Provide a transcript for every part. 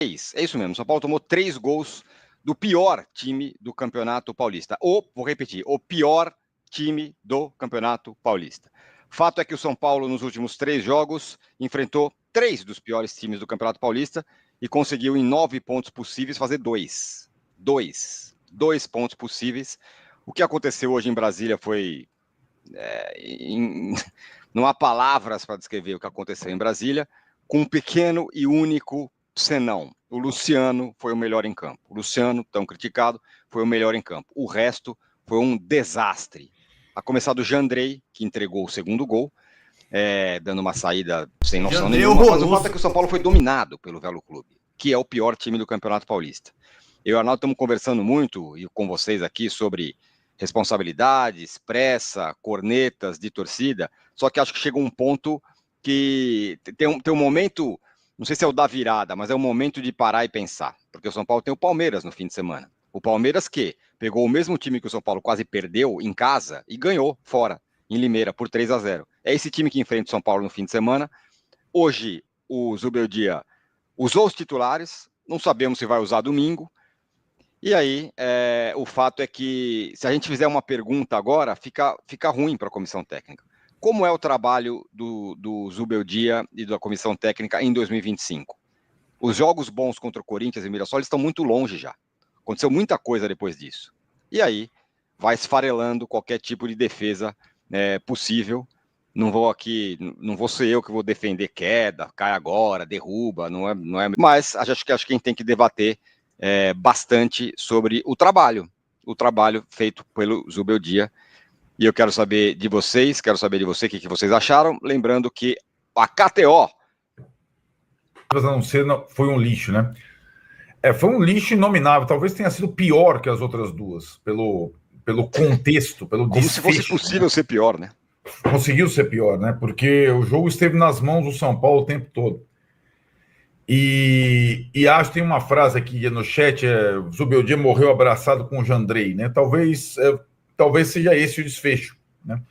É isso mesmo, São Paulo tomou 3 gols do pior time do Campeonato Paulista. Vou repetir, o pior time do Campeonato Paulista. Fato é que o São Paulo, nos últimos 3 jogos, enfrentou 3 dos piores times do Campeonato Paulista e conseguiu, em 9 pontos possíveis, fazer 2. 2 pontos possíveis. O que aconteceu hoje em Brasília foi... não há palavras para descrever o que aconteceu em Brasília, com um pequeno e único senão. O Luciano foi o melhor em campo. O Luciano, tão criticado, foi o melhor em campo. O resto foi um desastre. A começar do Jandrei, que entregou o segundo gol, dando uma saída sem noção nenhuma. Mas o fato é que o São Paulo foi dominado pelo Velo Clube, que é o pior time do Campeonato Paulista. Eu e o Arnaldo estamos conversando muito, e com vocês aqui, sobre responsabilidades, pressa, cornetas de torcida, só que acho que chega um ponto que tem um momento, não sei se é o da virada, mas é o momento de parar e pensar, porque o São Paulo tem o Palmeiras no fim de semana. O Palmeiras que pegou o mesmo time que o São Paulo quase perdeu em casa e ganhou fora, em Limeira, por 3-0. É esse time que enfrenta o São Paulo no fim de semana. Hoje, o Zubeldia usou os titulares, não sabemos se vai usar domingo. E aí, o fato é que, se a gente fizer uma pergunta agora, fica ruim para a comissão técnica. Como é o trabalho do Zubeldia e da comissão técnica em 2025? Os jogos bons contra o Corinthians e Mirassol estão muito longe já. Aconteceu muita coisa depois disso. E aí, vai esfarelando qualquer tipo de defesa possível. Não vou ser eu que vou defender queda, cai agora, derruba, não é. Mas acho que quem tem que debater bastante sobre o trabalho feito pelo Zubeldia. E eu quero saber de vocês, o que vocês acharam. Lembrando que a KTO... Foi um lixo, né? Foi um lixo inominável. Talvez tenha sido pior que as outras duas, pelo contexto, pelo Como desfecho. Se fosse possível, né? Ser pior, né? Conseguiu ser pior, né? Porque o jogo esteve nas mãos do São Paulo o tempo todo. E acho que tem uma frase aqui no chat, Zubeldia morreu abraçado com o Jandrei, né? Talvez seja esse o desfecho, né?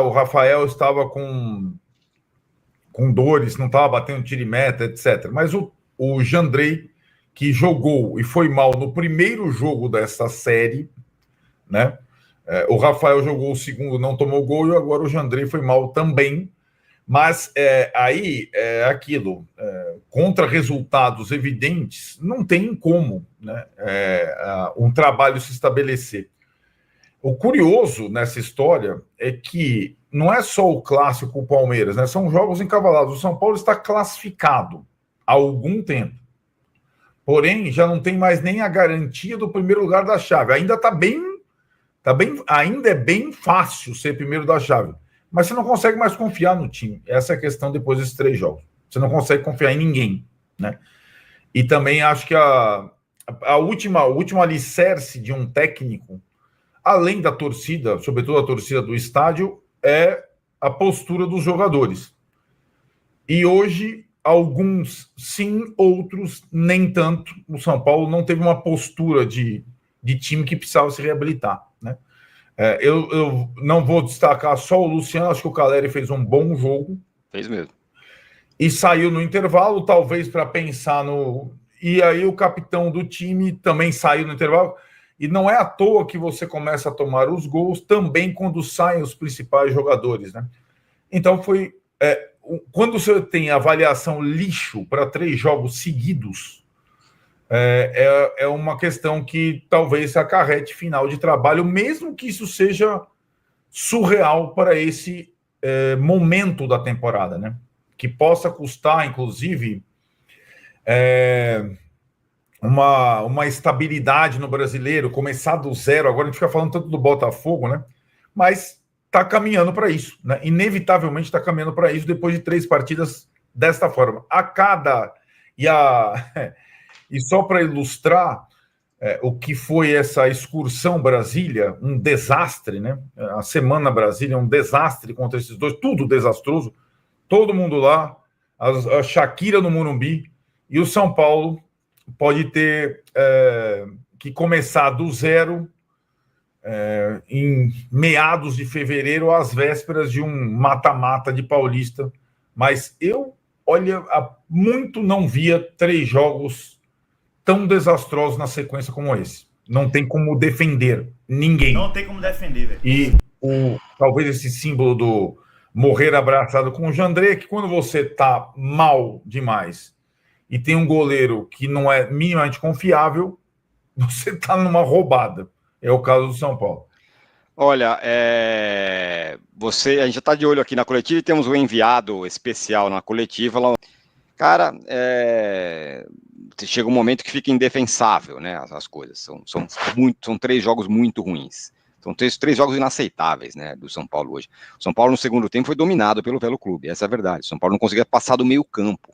O Rafael estava com dores, não estava batendo tiro e meta, etc. Mas o Jandrei, que jogou e foi mal no primeiro jogo dessa série, né? O Rafael jogou o segundo, não tomou gol, e agora o Jandrei foi mal também. Mas aí é aquilo, contra resultados evidentes, não tem como, né, um trabalho se estabelecer. O curioso nessa história é que não é só o clássico com o Palmeiras, né, são jogos encavalados. O São Paulo está classificado há algum tempo, porém já não tem mais nem a garantia do primeiro lugar da chave. Ainda ainda é bem fácil ser primeiro da chave. Mas você não consegue mais confiar no time. Essa é a questão depois desses 3 jogos. Você não consegue confiar em ninguém, né? E também acho que a última alicerce de um técnico, além da torcida, sobretudo a torcida do estádio, é a postura dos jogadores. E hoje, alguns sim, outros nem tanto. O São Paulo não teve uma postura de time que precisava se reabilitar, né? Eu não vou destacar só o Luciano, acho que o Caleri fez um bom jogo. Fez mesmo. E saiu no intervalo, talvez para pensar no... E aí o capitão do time também saiu no intervalo. E não é à toa que você começa a tomar os gols também quando saem os principais jogadores, né? Então foi... quando você tem avaliação lixo para 3 jogos seguidos, é uma questão que talvez acarrete final de trabalho, mesmo que isso seja surreal para esse momento da temporada, né? Que possa custar, inclusive, uma estabilidade no brasileiro, começar do zero. Agora a gente fica falando tanto do Botafogo, né? Mas está caminhando para isso, né? Inevitavelmente está caminhando para isso depois de 3 partidas desta forma. E só para ilustrar o que foi essa excursão Brasília, um desastre, né? A semana Brasília é um desastre contra esses dois, tudo desastroso, todo mundo lá, a Shakira no Morumbi, e o São Paulo pode ter que começar do zero em meados de fevereiro, às vésperas de um mata-mata de Paulista. Mas eu, olha, há muito não via 3 jogos tão desastrosos na sequência como esse. Não tem como defender ninguém. Não tem como defender, velho. E talvez esse símbolo do morrer abraçado com o Jandrei, que quando você tá mal demais e tem um goleiro que não é minimamente confiável, você tá numa roubada. É o caso do São Paulo. Olha, a gente já está de olho aqui na coletiva e temos um enviado especial na coletiva. Cara, chega um momento que fica indefensável, né? As coisas são 3 jogos muito ruins. São três jogos inaceitáveis, né? Do São Paulo hoje. O São Paulo no segundo tempo foi dominado pelo Velo Clube, essa é a verdade. O São Paulo não conseguia passar do meio campo.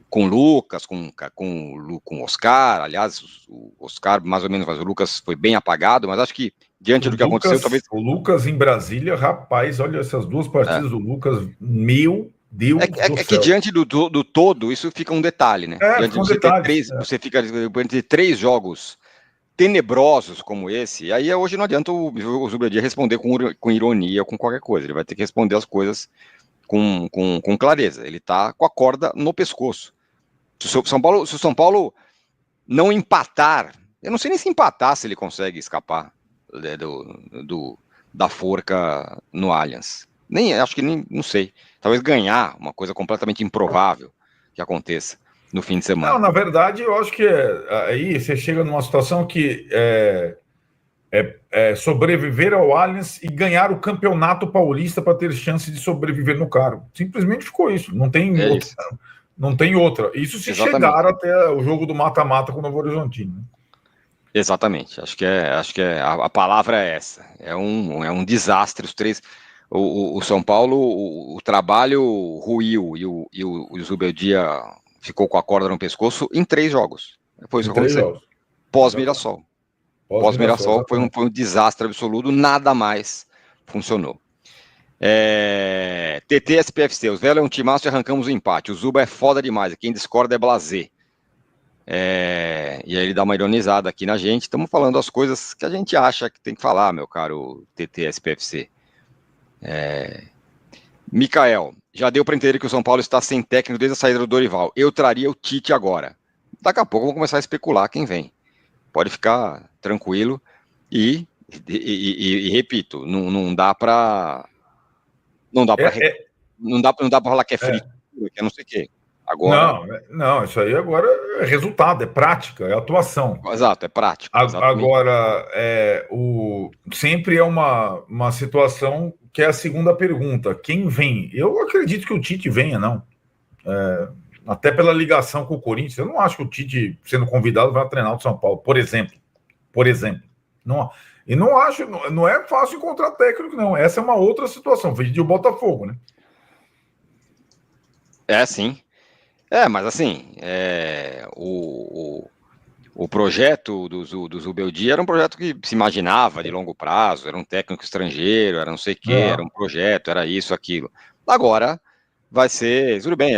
Com o Lucas, com o Oscar, aliás, o Oscar mais ou menos, mas o Lucas foi bem apagado, mas acho que diante do que aconteceu, talvez... O Lucas em Brasília, rapaz, olha essas 2 partidas do Lucas, meu Deus do céu. Que diante do todo, isso fica um detalhe, né? Você fica entre 3 jogos tenebrosos como esse, e aí hoje não adianta o Zubeldia responder com ironia ou com qualquer coisa, ele vai ter que responder as coisas com clareza. Ele está com a corda no pescoço. Se o São Paulo não empatar, eu não sei nem se empatar se ele consegue escapar da forca no Allianz. Não sei. Talvez ganhar, uma coisa completamente improvável que aconteça no fim de semana. Não, na verdade, eu acho que aí você chega numa situação que sobreviver ao Allianz e ganhar o Campeonato Paulista para ter chance de sobreviver no cargo. Simplesmente ficou isso. Não tem não tem outra. Isso se chegar até o jogo do mata-mata com o Novo Horizontino. Né? Exatamente. Acho que a palavra é essa. É um desastre os 3. O São Paulo, o trabalho ruiu e o Zubeldia ficou com a corda no pescoço em 3 jogos. Foi isso que aconteceu. Pós-Mirassol. Pós-Mirassol foi um desastre absoluto, nada mais funcionou. TT SPFC, os velhos é um timaço e arrancamos o empate. O Zuba é foda demais, quem discorda é blasé. E aí ele dá uma ironizada aqui na gente. Estamos falando as coisas que a gente acha que tem que falar, meu caro TT SPFC. Mikael, já deu para entender que o São Paulo está sem técnico desde a saída do Dorival. Eu traria o Tite agora. Daqui a pouco vamos começar a especular quem vem. Pode ficar tranquilo e repito, não dá para falar que é frito, que é não sei o quê. Agora, não, isso aí agora é resultado, é prática, é atuação. Exato, é prático. Agora, sempre é uma situação que é a segunda pergunta. Quem vem? Eu acredito que o Tite venha, não. Até pela ligação com o Corinthians, eu não acho que o Tite, sendo convidado, vai treinar o São Paulo, por exemplo. Não, e não é fácil encontrar técnico, não. Essa é uma outra situação. Veio de Botafogo, né? Sim. Mas assim, o projeto do Zubeldia era um projeto que se imaginava de longo prazo, era um técnico estrangeiro, era não sei o quê, era um projeto, era isso, aquilo. Agora vai ser, tudo bem,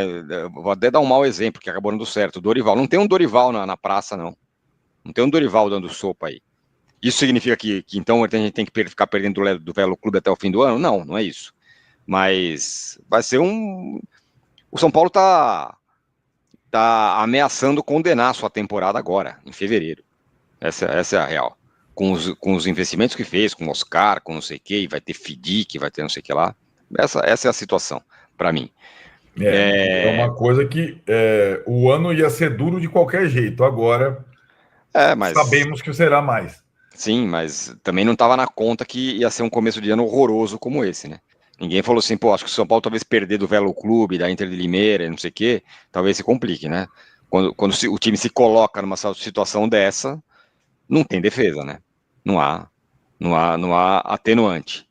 vou até dar um mau exemplo, que acabou dando certo, o Dorival, não tem um Dorival na praça, não tem um Dorival dando sopa aí. Isso significa que então a gente tem que ficar perdendo do Velo Clube até o fim do ano? Não é isso, mas vai ser o São Paulo tá ameaçando condenar sua temporada agora, em fevereiro, essa é a real, com os investimentos que fez, com o Oscar, com não sei o que, vai ter FIDIC, vai ter não sei o que lá, essa é a situação, para mim. É uma coisa que o ano ia ser duro de qualquer jeito, agora mas sabemos que será mais. Sim, mas também não estava na conta que ia ser um começo de ano horroroso como esse, né? Ninguém falou assim, acho que o São Paulo talvez perder do Velo Clube, da Inter de Limeira, não sei o quê, talvez se complique, né? Quando o time se coloca numa situação dessa, não tem defesa, né? Não há atenuante.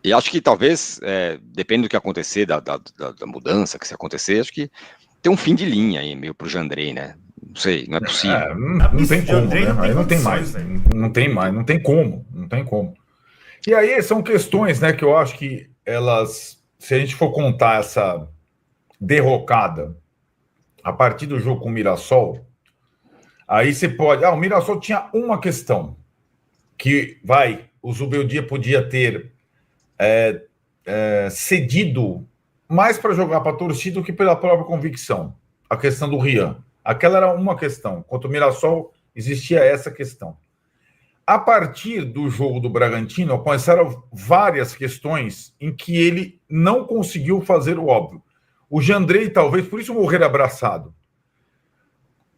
E acho que talvez, depende do que acontecer, da mudança que se acontecer, acho que tem um fim de linha aí, meio pro Jandrei, né? Não sei, não é possível. Não tem como, né? Aí não tem mais. Não tem mais, não tem como. E aí são questões, né, que eu acho que elas, se a gente for contar essa derrocada a partir do jogo com o Mirassol, aí você pode... o Mirassol tinha uma questão, que o Zubeldia podia ter cedido mais para jogar para a torcida do que pela própria convicção. A questão do Rian. Aquela era uma questão. Contra o Mirassol, existia essa questão. A partir do jogo do Bragantino, começaram várias questões em que ele não conseguiu fazer o óbvio. O Jandrei, talvez, por isso morrer abraçado.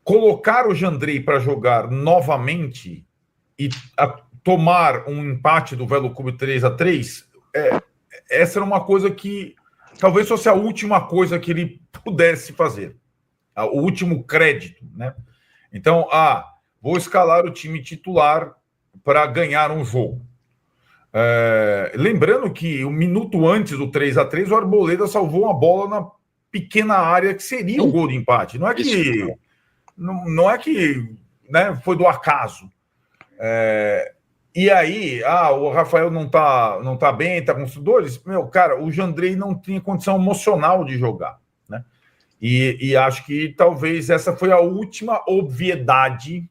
Colocar o Jandrei para jogar novamente e tomar um empate do Velo Clube 3-3, essa era uma coisa que talvez fosse a última coisa que ele pudesse fazer. O último crédito, né? Então, vou escalar o time titular para ganhar um jogo. Lembrando que um minuto antes do 3-3, o Arboleda salvou uma bola na pequena área que seria o gol de empate. Não é que né, foi do acaso. E aí, o Rafael não tá bem, tá com dores. Cara, o Jandrei não tinha condição emocional de jogar, né? E acho que talvez essa foi a última obviedade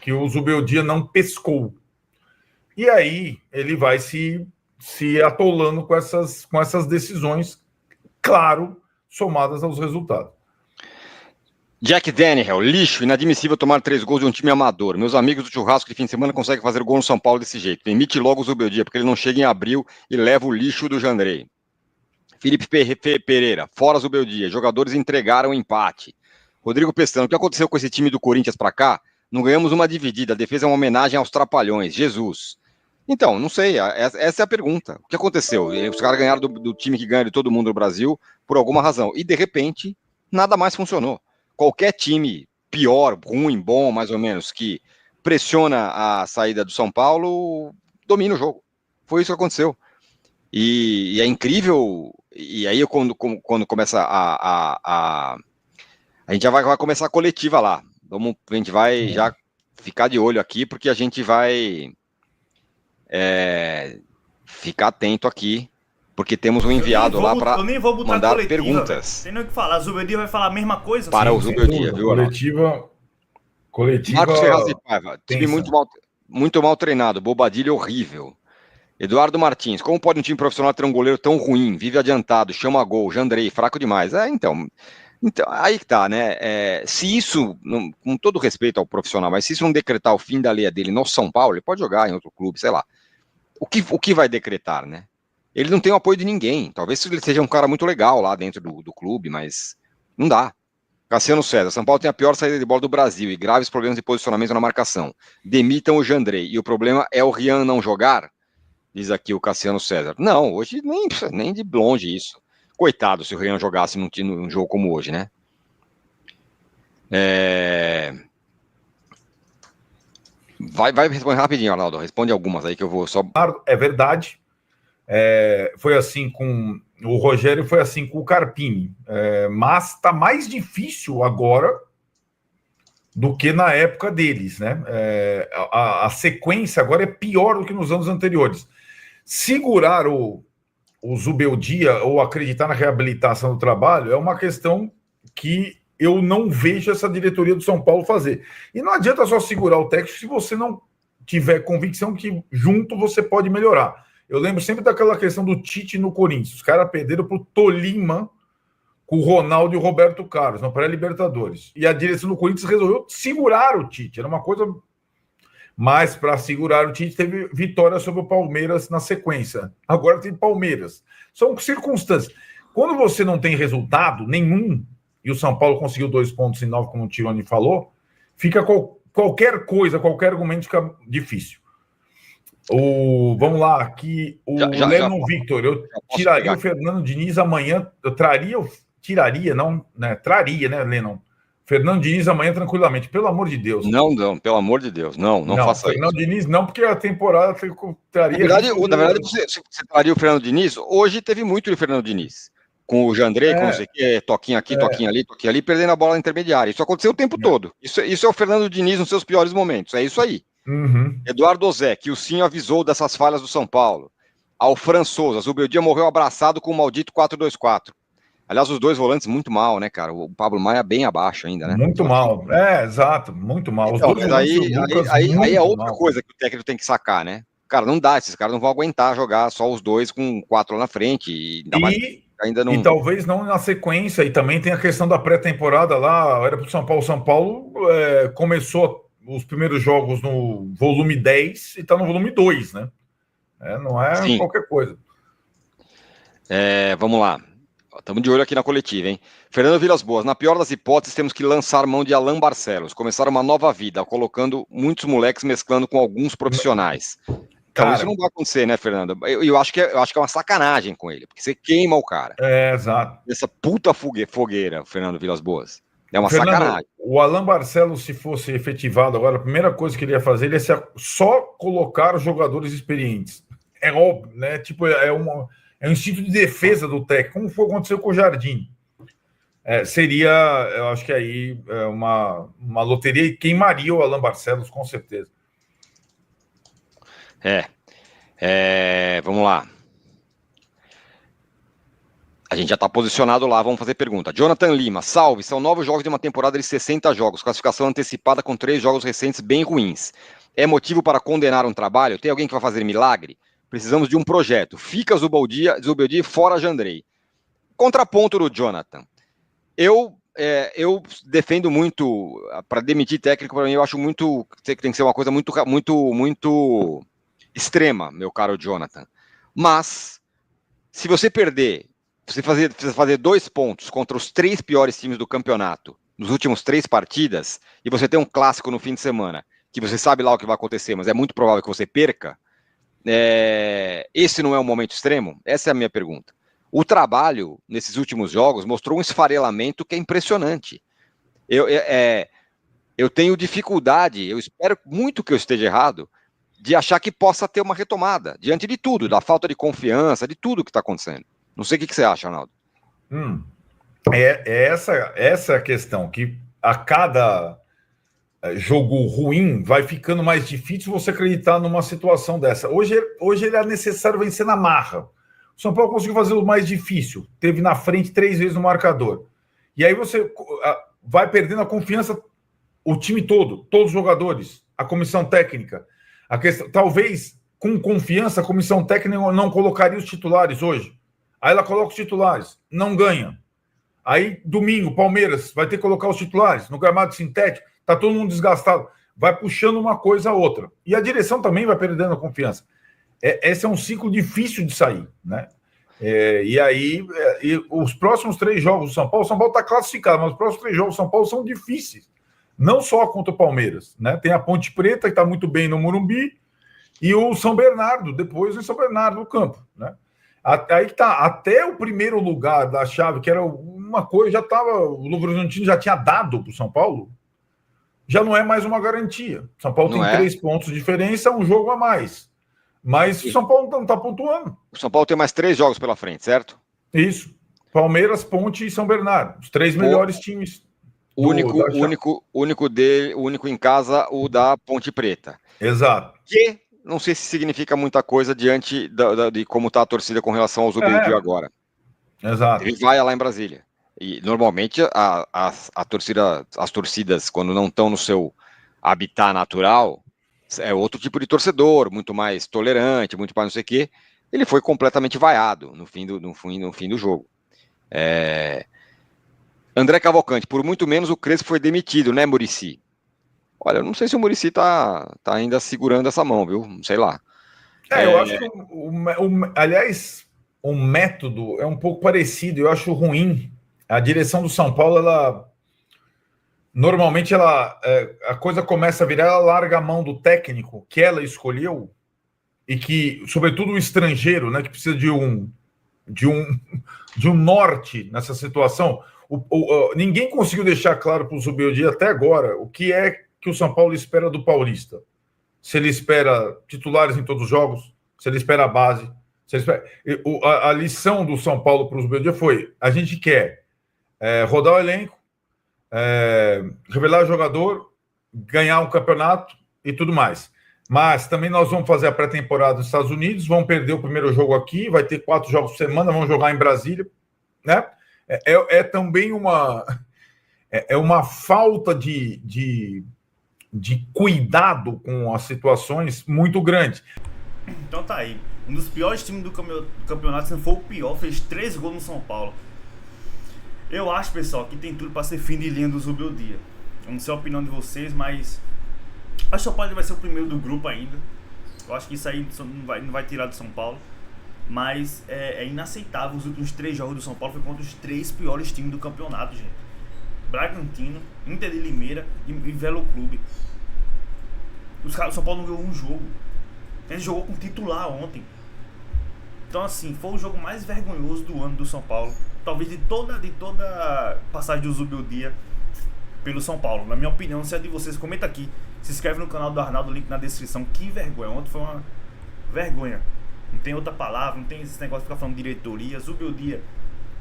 que o Zubeldia não pescou. E aí ele vai se atolando com essas decisões, claro, somadas aos resultados. Jack Daniel, lixo, inadmissível tomar 3 gols de um time amador. Meus amigos do churrasco de fim de semana conseguem fazer gol no São Paulo desse jeito. Demite logo o Zubeldia, porque ele não chega em abril e leva o lixo do Jandrei. Felipe Pereira, fora Zubeldia, jogadores entregaram o empate. Rodrigo Pestano, o que aconteceu com esse time do Corinthians pra cá? Não ganhamos uma dividida, a defesa é uma homenagem aos trapalhões, Jesus. Então, não sei, essa é a pergunta. O que aconteceu? Os caras ganharam do time que ganha de todo mundo no Brasil por alguma razão. E, de repente, nada mais funcionou. Qualquer time pior, ruim, bom, mais ou menos, que pressiona a saída do São Paulo, domina o jogo. Foi isso que aconteceu. E é incrível. E aí, quando começa a gente já vai começar a coletiva lá. A gente vai já ficar de olho aqui, porque a gente vai ficar atento aqui, porque temos um enviado lá para mandar perguntas. Tem nem o que falar, a Zubeldia vai falar a mesma coisa? Para o Zubeldia, viu? Coletiva. Marcos Ferraz de Paiva, time muito mal treinado, Bobadilha horrível. Eduardo Martins, como pode um time profissional ter um goleiro tão ruim, vive adiantado, chama gol, Jandrei, fraco demais? Então, aí que tá, né? Se isso, com todo respeito ao profissional, mas se isso não decretar o fim da lei dele no São Paulo, ele pode jogar em outro clube, sei lá. O que vai decretar, né? Ele não tem o apoio de ninguém. Talvez ele seja um cara muito legal lá dentro do clube, mas não dá. Cassiano César, São Paulo tem a pior saída de bola do Brasil e graves problemas de posicionamento na marcação. Demitam o Jandrei. E o problema é o Rian não jogar? Diz aqui o Cassiano César. Não, hoje nem de longe isso. Coitado se o Rian jogasse num jogo como hoje, né? Vai responder rapidinho, Arnaldo. Responde algumas aí que eu vou só... É verdade. Foi assim com o Rogério, foi assim com o Carpini. Mas está mais difícil agora do que na época deles, né? A sequência agora é pior do que nos anos anteriores. Segurar o Zubeldia ou acreditar na reabilitação do trabalho é uma questão que eu não vejo essa diretoria do São Paulo fazer. E não adianta só segurar o técnico se você não tiver convicção que junto você pode melhorar. Eu lembro sempre daquela questão do Tite no Corinthians. Os caras perderam para o Tolima com o Ronaldo e o Roberto Carlos, na pré-Libertadores. E a direção do Corinthians resolveu segurar o Tite. Era uma coisa... Mas para segurar o Tite teve vitória sobre o Palmeiras na sequência. Agora tem Palmeiras. São circunstâncias. Quando você não tem resultado nenhum, e o São Paulo conseguiu 2 pontos em 9, como o Tironi falou, fica qualquer coisa, qualquer argumento fica difícil. Vamos lá, aqui o Lennon Victor. Eu tiraria o Fernando Diniz amanhã. Traria, né, Lennon? Fernando Diniz amanhã tranquilamente, pelo amor de Deus. Não, pelo amor de Deus, não faça Fernando isso. Diniz não, porque a temporada traria... Na verdade, você traria o Fernando Diniz, hoje teve muito de Fernando Diniz, com o Jandrei, com não sei o que, toquinho aqui, toquinho ali, perdendo a bola intermediária. Isso aconteceu o tempo todo. Isso é o Fernando Diniz nos seus piores momentos, é isso aí. Uhum. Eduardo Ozé, que o Sim avisou dessas falhas do São Paulo. Alfran Souza, Zubeldia morreu abraçado com o maldito 4-2-4. Aliás, os dois volantes muito mal, né, cara? O Pablo Maia bem abaixo ainda, né? Muito mal. Exato, muito mal. Então, mas aí é outra coisa que o técnico tem que sacar, né? Cara, não dá, esses caras não vão aguentar jogar só os dois com 4 lá na frente. E talvez não na sequência, e também tem a questão da pré-temporada lá, era para o São Paulo. São Paulo começou os primeiros jogos no volume 10 e está no volume 2, né? Não é Sim. Qualquer coisa. Vamos lá. Estamos de olho aqui na coletiva, hein? Fernando Vilas Boas, na pior das hipóteses, temos que lançar mão de Alan Barcelos, começar uma nova vida, colocando muitos moleques mesclando com alguns profissionais. Então, isso não vai acontecer, né, Fernando? Eu acho que é uma sacanagem com ele, porque você queima o cara. Exato. Essa puta fogueira, Fernando Vilas Boas. É uma sacanagem. O Alan Barcelos, se fosse efetivado agora, a primeira coisa que ele ia fazer, ele ia só colocar jogadores experientes. É óbvio, né? Tipo, é um instinto de defesa do técnico, como foi aconteceu com o Jardim. Seria, eu acho que aí, uma loteria e queimaria o Alan Barcelos, com certeza. Vamos lá. A gente já está posicionado lá, vamos fazer pergunta. Jonathan Lima, salve, são 9 jogos de uma temporada de 60 jogos, classificação antecipada com 3 jogos recentes bem ruins. É motivo para condenar um trabalho? Tem alguém que vai fazer milagre? Precisamos de um projeto. Fica Zubeldia fora Jandrei. Contraponto do Jonathan. Eu defendo muito, para demitir técnico, para mim, eu acho muito, tem que ser uma coisa muito, muito, muito extrema, meu caro Jonathan. Mas, se você perder, você fazer 2 pontos contra os 3 piores times do campeonato, nos últimos 3 partidas, e você tem um clássico no fim de semana, que você sabe lá o que vai acontecer, mas é muito provável que você perca, esse não é um momento extremo? Essa é a minha pergunta. O trabalho, nesses últimos jogos, mostrou um esfarelamento que é impressionante. Eu tenho dificuldade, eu espero muito que eu esteja errado, de achar que possa ter uma retomada, diante de tudo, da falta de confiança, de tudo que está acontecendo. Não sei o que você acha, Arnaldo. Essa a questão, que a cada jogo ruim vai ficando mais difícil você acreditar numa situação dessa. Hoje ele é necessário vencer na marra. O São Paulo conseguiu fazer o mais difícil, teve na frente 3 vezes no marcador. E aí você vai perdendo a confiança, o time todo, todos os jogadores, a comissão técnica. A questão, talvez, com confiança, a comissão técnica não colocaria os titulares hoje. Aí ela coloca os titulares, não ganha. Aí, domingo, Palmeiras vai ter que colocar os titulares no gramado sintético, tá todo mundo desgastado. Vai puxando uma coisa a outra. E a direção também vai perdendo a confiança. Esse é um ciclo difícil de sair, né? E aí, os próximos 3 jogos do São Paulo está classificado, mas os próximos 3 jogos do São Paulo são difíceis. Não só contra o Palmeiras, né? Tem a Ponte Preta, que está muito bem no Morumbi, e o São Bernardo, depois o São Bernardo no campo, né? Aí tá, até o primeiro lugar da chave, que era uma coisa, já estava, o Novo Horizontino já tinha dado para o São Paulo, já não é mais uma garantia. São Paulo tem 3 pontos de diferença, um jogo a mais. Mas o São Paulo não está pontuando. O São Paulo tem mais 3 jogos pela frente, certo? Isso. Palmeiras, Ponte e São Bernardo. Os 3 melhores times. O único em casa, o da Ponte Preta. Exato. Que não sei se significa muita coisa diante de como está a torcida com relação ao Zubeldia agora. Exato. Ele vai lá em Brasília. E normalmente as torcidas, quando não estão no seu habitat natural, é outro tipo de torcedor, muito mais tolerante, muito mais não sei o quê. Ele foi completamente vaiado no fim do jogo. André Cavalcante, por muito menos o Crespo foi demitido, né, Muricy? Olha, eu não sei se o Muricy tá ainda segurando essa mão, viu? Sei lá. Eu acho que, aliás, o método é um pouco parecido, eu acho ruim. A direção do São Paulo, normalmente a coisa começa a virar, ela larga a mão do técnico que ela escolheu e que, sobretudo o estrangeiro, né, que precisa de um norte nessa situação. Ninguém conseguiu deixar claro para o Zubeldia até agora o que é que o São Paulo espera do Paulista. Se ele espera titulares em todos os jogos, se ele espera a base. A lição do São Paulo para o Zubeldia foi: a gente quer rodar o elenco, revelar o jogador, ganhar um campeonato e tudo mais. Mas também nós vamos fazer a pré-temporada nos Estados Unidos, vamos perder o primeiro jogo aqui, vai ter 4 jogos por semana, vamos jogar em Brasília, né? Também uma falta de cuidado com as situações muito grande. Então tá aí. Um dos piores times do campeonato, se não for o pior, fez 3 gols no São Paulo. Eu acho, pessoal, que tem tudo pra ser fim de linha do Zubeldia. Eu não sei a opinião de vocês, mas acho que o São Paulo vai ser o primeiro do grupo ainda. Eu acho que isso aí não vai tirar do São Paulo. Mas é inaceitável. Os últimos 3 jogos do São Paulo foi contra os 3 piores times do campeonato, gente. Bragantino, Inter de Limeira e Velo Clube. O São Paulo não ganhou um jogo. Ele jogou com titular ontem. Então assim, foi o jogo mais vergonhoso do ano do São Paulo. Talvez de toda a passagem do Zubeldia pelo São Paulo. Na minha opinião, se é de vocês, comenta aqui. Se inscreve no canal do Arnaldo, link na descrição. Que vergonha, ontem foi uma vergonha. Não tem outra palavra, não tem esse negócio de ficar falando diretoria. Zubeldia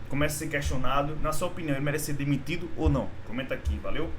começa a ser questionado. Na sua opinião, ele merece ser demitido ou não? Comenta aqui, valeu?